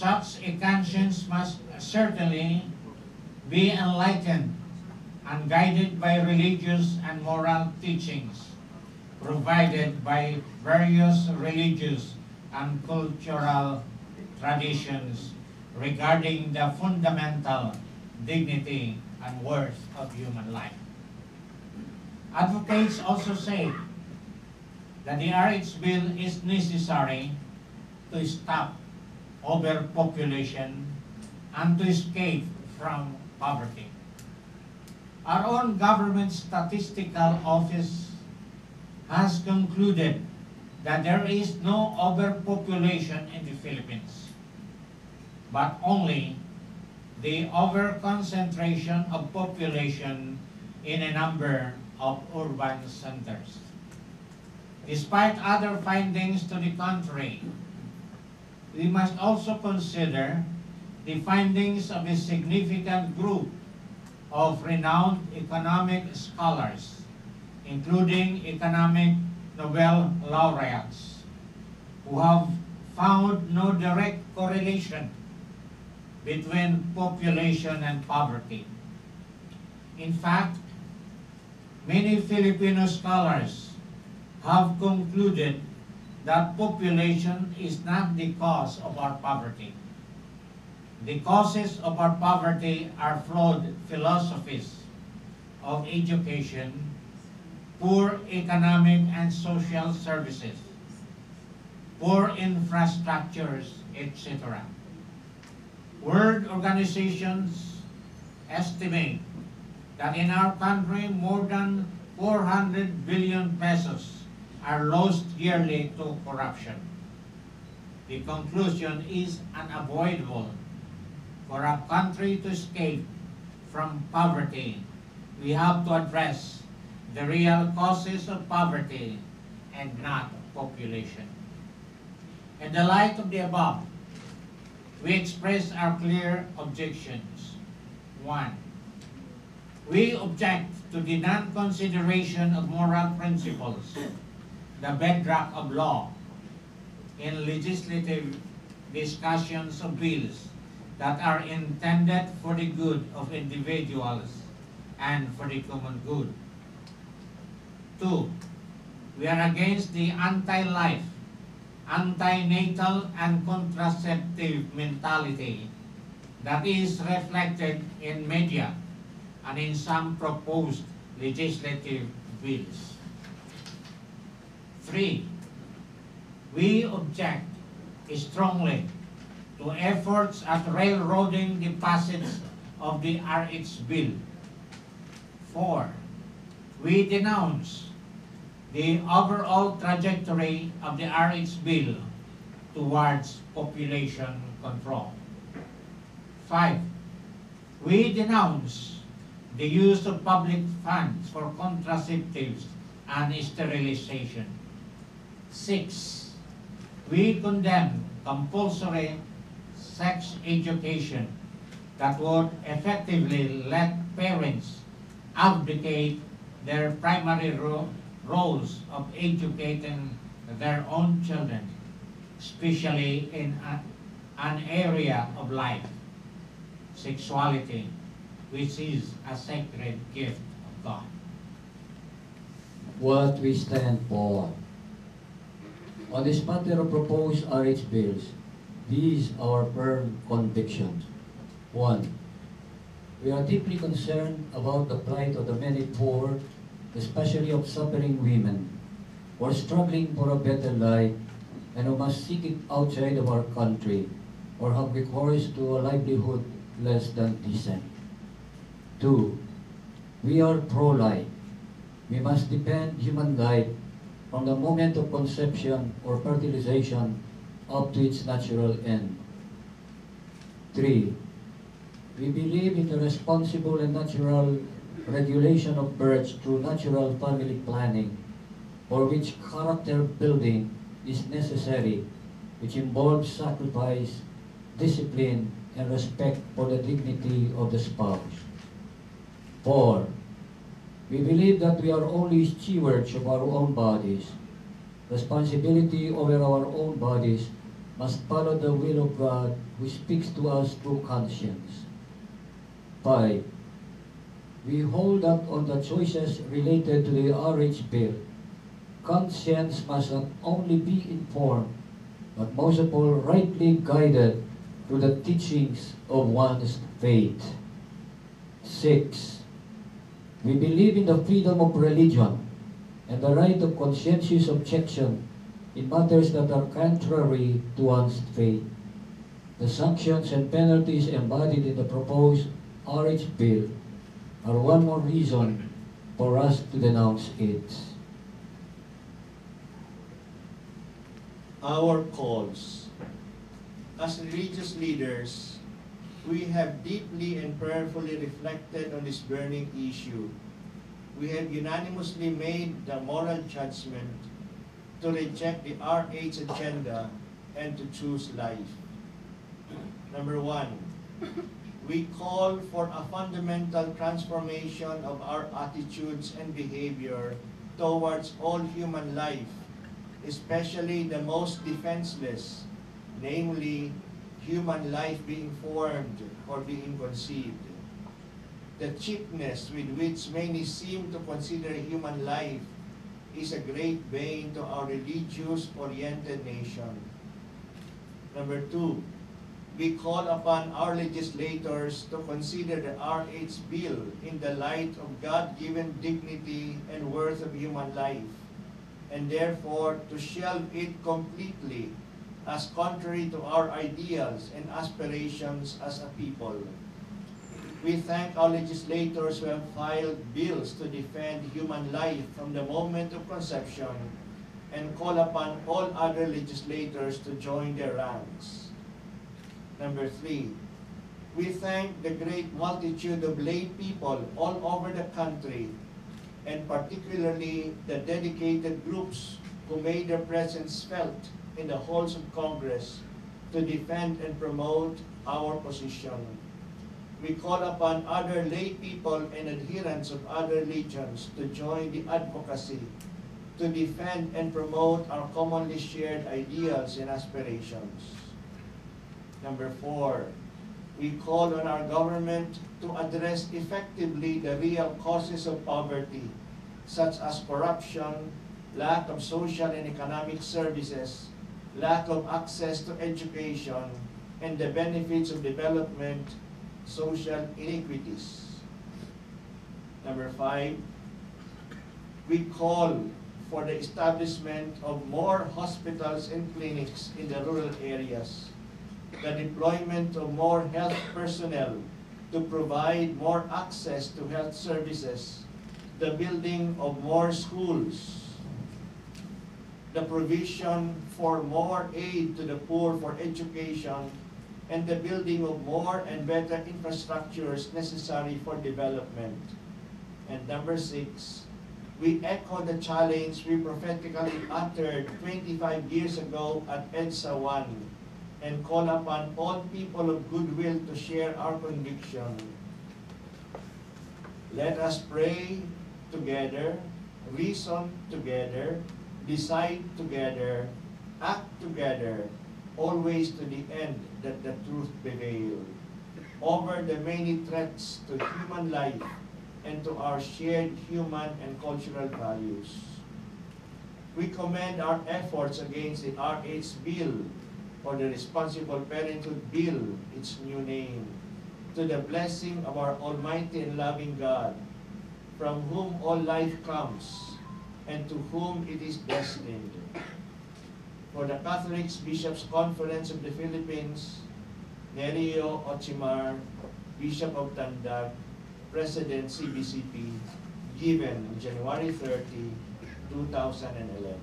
Such a conscience must certainly be enlightened and guided by religious and moral teachings provided by various religious and cultural traditions regarding the fundamental dignity and worth of human life. Advocates also say that the RH Bill is necessary to stop overpopulation and to escape from poverty. Our own government statistical office has concluded that there is no overpopulation in the Philippines, but only the overconcentration of population in a number of urban centers. Despite other findings to the contrary, we must also consider the findings of a significant group of renowned economic scholars, including economic Nobel laureates, who have found no direct correlation between population and poverty. In fact, many Filipino scholars have concluded that population is not the cause of our poverty. The causes of our poverty are flawed philosophies of education, poor economic and social services, poor infrastructures, etc. World organizations estimate that in our country more than 400 billion pesos are lost yearly to corruption. The conclusion is unavoidable. For a country to escape from poverty, we have to address the real causes of poverty and not population. In the light of the above, we express our clear objections. 1. We object to the non-consideration of moral principles, the bedrock of law, in legislative discussions of bills that are intended for the good of individuals and for the common good. 2. We are against the anti-life, anti-natal, and contraceptive mentality that is reflected in media and in some proposed legislative bills. 3. We object strongly to efforts at railroading the passage of the RH Bill. 4. We denounce the overall trajectory of the RH Bill towards population control. 5. We denounce the use of public funds for contraceptives and sterilization. 6. We condemn compulsory sex education that would effectively let parents abdicate their primary roles of educating their own children, especially in an area of life, sexuality, which is a sacred gift of God. What we stand for. On this matter of proposed RH bills, these are firm convictions. 1. We are deeply concerned about the plight of the many poor, especially of suffering women, who are struggling for a better life and who must seek it outside of our country or have recourse to a livelihood less than decent. 2. We are pro-life. We must defend human life from the moment of conception or fertilization up to its natural end. 3. We believe in the responsible and natural regulation of births through natural family planning, for which character building is necessary, which involves sacrifice, discipline, and respect for the dignity of the spouse. 4. We believe that we are only stewards of our own bodies. Responsibility over our own bodies must follow the will of God who speaks to us through conscience. 5. We hold up on the choices related to the RH bill. Conscience must not only be informed, but most of all rightly guided through the teachings of one's faith. 6. We believe in the freedom of religion and the right of conscientious objection in matters that are contrary to one's faith. The sanctions and penalties embodied in the proposed RH bill are one more reason for us to denounce it. Our calls. As religious leaders, we have deeply and prayerfully reflected on this burning issue. We have unanimously made the moral judgment to reject the RH agenda and to choose life. Number 1, we call for a fundamental transformation of our attitudes and behavior towards all human life, especially the most defenseless, namely human life being formed or being conceived. The cheapness with which many seem to consider human life is a great bane to our religious-oriented nation. Number 2, we call upon our legislators to consider the RH bill in the light of God-given dignity and worth of human life, and therefore to shelve it completely as contrary to our ideals and aspirations as a people. We thank our legislators who have filed bills to defend human life from the moment of conception and call upon all other legislators to join their ranks. Number 3, we thank the great multitude of lay people all over the country, and particularly the dedicated groups who made their presence felt in the halls of Congress to defend and promote our position. We call upon other lay people and adherents of other religions to join the advocacy to defend and promote our commonly shared ideals and aspirations. Number 4, we call on our government to address effectively the real causes of poverty, such as corruption, lack of social and economic services, lack of access to education, and the benefits of development, social inequities. Number 5, we call for the establishment of more hospitals and clinics in the rural areas, the deployment of more health personnel to provide more access to health services, the building of more schools, the provision for more aid to the poor for education, and the building of more and better infrastructures necessary for development. And number 6, we echo the challenge we prophetically uttered 25 years ago at EDSA 1 and call upon all people of goodwill to share our conviction. Let us pray together, reason together, decide together, act together, always to the end that the truth prevail, over the many threats to human life and to our shared human and cultural values. We commend our efforts against the RH bill, or the Responsible Parenthood Bill, its new name, to the blessing of our almighty and loving God, from whom all life comes, and to whom it is destined. For the Catholic Bishops' Conference of the Philippines, Nerio Ochimar, Bishop of Tandag, President CBCP, given on January 30, 2011.